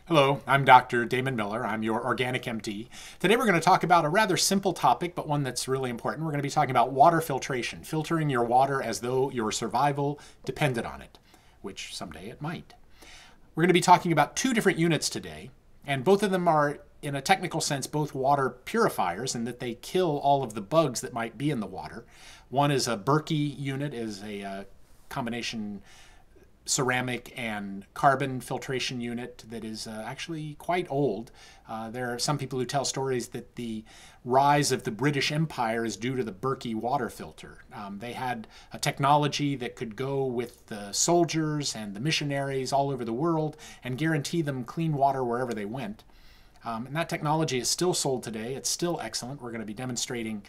Hello, I'm Dr. Damon Miller. I'm your Organic MD. Today we're going to talk about a rather simple topic, but one that's really important. We're going to be talking about water filtration, filtering your water as though your survival depended on it, which someday it might. We're going to be talking about two different units today, and both of them are, in a technical sense, both water purifiers in that they kill all of the bugs that might be in the water. One is a Berkey unit, is a combination ceramic and carbon filtration unit that is actually quite old. There are some people who tell stories that the rise of the British Empire is due to the Berkey water filter. They had a technology that could go with the soldiers and the missionaries all over the world and guarantee them clean water wherever they went. And that technology is still sold today. It's still excellent. We're going to be demonstrating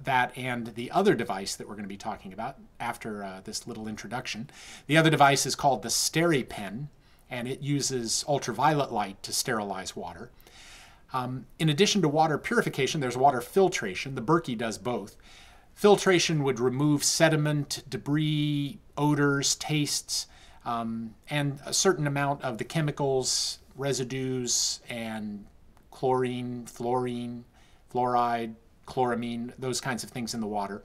that and the other device that we're going to be talking about after this little introduction. The other device is called the Steri-Pen, and it uses ultraviolet light to sterilize water. In addition to water purification, there's water filtration. The Berkey does both. Filtration would remove sediment, debris, odors, tastes, and a certain amount of the chemicals, residues, and chlorine, fluorine, fluoride, chloramine, those kinds of things in the water.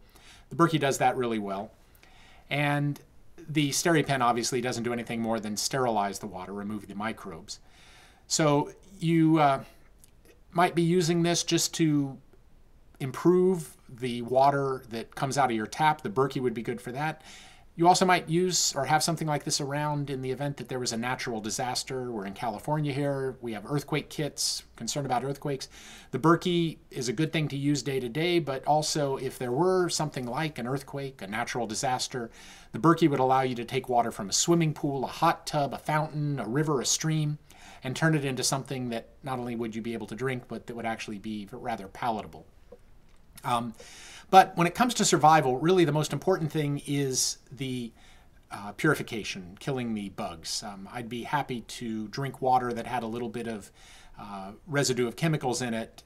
The Berkey does that really well. And the Steri-Pen obviously doesn't do anything more than sterilize the water, remove the microbes. So you might be using this just to improve the water that comes out of your tap. The Berkey would be good for that. You also might use or have something like this around in the event that there was a natural disaster. We're in California here. We have earthquake kits, concerned about earthquakes. The Berkey is a good thing to use day to day, but also if there were something like an earthquake, a natural disaster, the Berkey would allow you to take water from a swimming pool, a hot tub, a fountain, a river, a stream, and turn it into something that not only would you be able to drink, but that would actually be rather palatable. But when it comes to survival, really the most important thing is the purification, killing the bugs. I'd be happy to drink water that had a little bit of residue of chemicals in it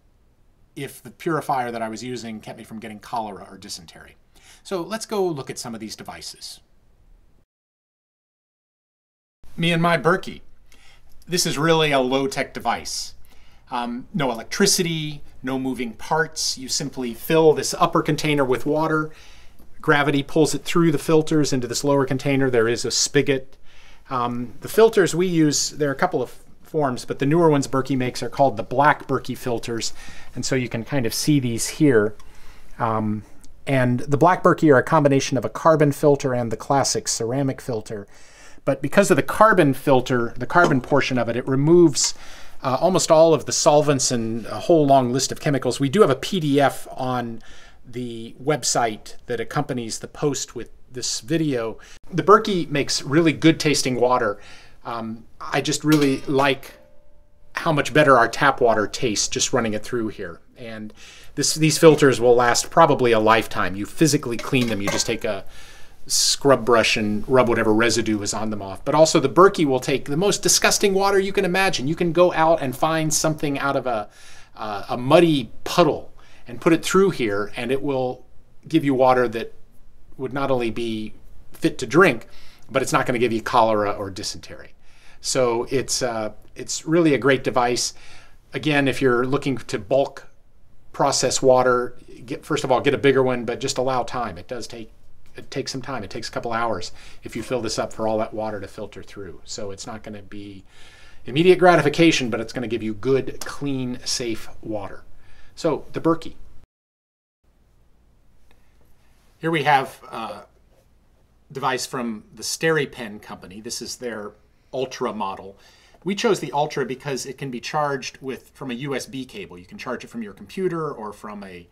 if the purifier that I was using kept me from getting cholera or dysentery. So let's go look at some of these devices. Me and my Berkey. This is really a low-tech device. No electricity, no moving parts. You simply fill this upper container with water. Gravity pulls it through the filters into this lower container. There is a spigot. The filters we use, there are a couple of forms, but the newer ones Berkey makes are called the black Berkey filters. And so you can kind of see these here. And the black Berkey are a combination of a carbon filter and the classic ceramic filter. But because of the carbon filter, the carbon portion of it, it removes almost all of the solvents and a whole long list of chemicals. We do have a PDF on the website that accompanies the post with this video. The Berkey makes really good tasting water. I just really like how much better our tap water tastes just running it through here. And these filters will last probably a lifetime. You physically clean them. You just take a scrub brush and rub whatever residue is on them off. But also the Berkey will take the most disgusting water you can imagine. You can go out and find something out of a muddy puddle and put it through here, and it will give you water that would not only be fit to drink, but it's not going to give you cholera or dysentery. So it's really a great device. Again, if you're looking to bulk process water, first of all, get a bigger one, but just allow time. It takes some time. It takes a couple hours if you fill this up for all that water to filter through. So it's not going to be immediate gratification, but it's going to give you good, clean, safe water. So the Berkey. Here we have a device from the Steri-Pen company. This is their Ultra model. We chose the Ultra because it can be charged from a USB cable. You can charge it from your computer or from a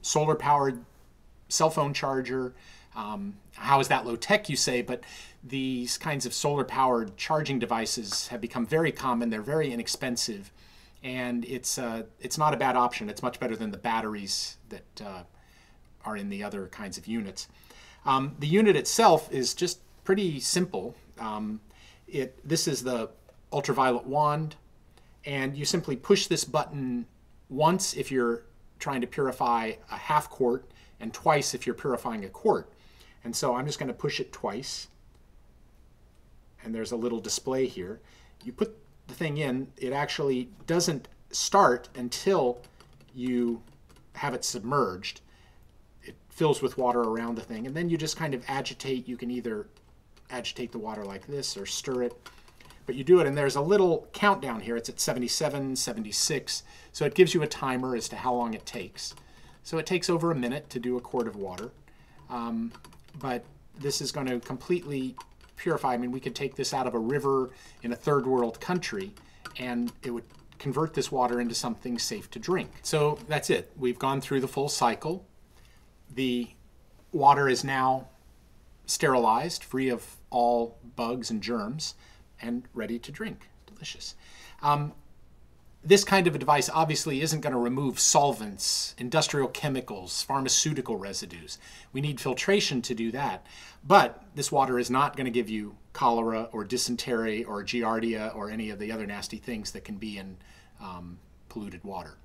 solar-powered cell phone charger. How is that low tech, you say? But these kinds of solar powered charging devices have become very common. They're very inexpensive, and it's not a bad option. It's much better than the batteries that are in the other kinds of units. The unit itself is just pretty simple. This is the ultraviolet wand, and you simply push this button once if you're trying to purify a half quart, and twice if you're purifying a quart. And so I'm just going to push it twice, and there's a little display here. You put the thing in, it actually doesn't start until you have it submerged. It fills with water around the thing, and then you just kind of agitate. You can either agitate the water like this or stir it, but you do it, and there's a little countdown here. It's at 77, 76, so it gives you a timer as to how long it takes. So it takes over a minute to do a quart of water, but this is going to completely purify. I mean, we could take this out of a river in a third world country, and it would convert this water into something safe to drink. So that's it. We've gone through the full cycle. The water is now sterilized, free of all bugs and germs, and ready to drink. Delicious. This kind of a device obviously isn't going to remove solvents, industrial chemicals, pharmaceutical residues. We need filtration to do that. But this water is not going to give you cholera or dysentery or giardia or any of the other nasty things that can be in polluted water.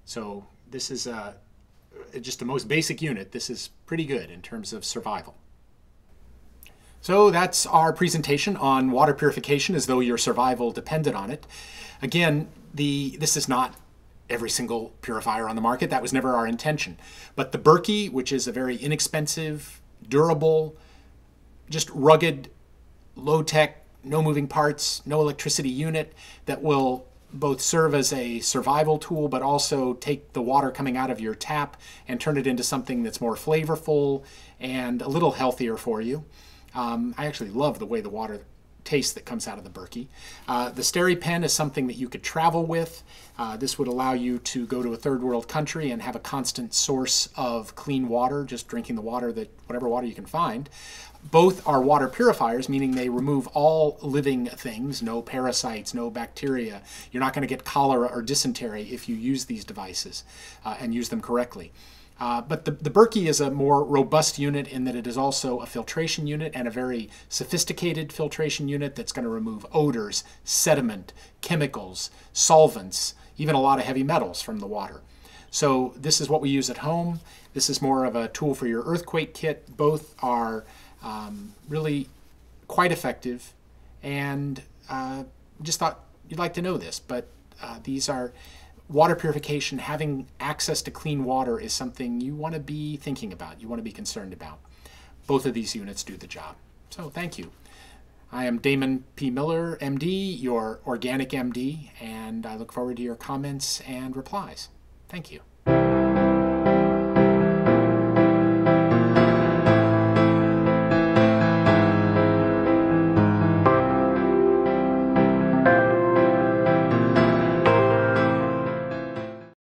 So this is just the most basic unit. This is pretty good in terms of survival. So that's our presentation on water purification as though your survival depended on it. Again, this is not every single purifier on the market. That was never our intention. But the Berkey, which is a very inexpensive, durable, just rugged, low-tech, no moving parts, no electricity unit that will both serve as a survival tool but also take the water coming out of your tap and turn it into something that's more flavorful and a little healthier for you. I actually love the way the water tastes that comes out of the Berkey. The Steri-Pen is something that you could travel with. This would allow you to go to a third world country and have a constant source of clean water, just drinking the water, whatever water you can find. Both are water purifiers, meaning they remove all living things, no parasites, no bacteria. You're not going to get cholera or dysentery if you use these devices and use them correctly. But the Berkey is a more robust unit in that it is also a filtration unit and a very sophisticated filtration unit that's going to remove odors, sediment, chemicals, solvents, even a lot of heavy metals from the water. So this is what we use at home. This is more of a tool for your earthquake kit. Both are really quite effective, and just thought you'd like to know this, but these are water purification. Having access to clean water is something you want to be thinking about, you want to be concerned about. Both of these units do the job. So thank you. I am Damon P. Miller, MD, your organic MD, and I look forward to your comments and replies. Thank you.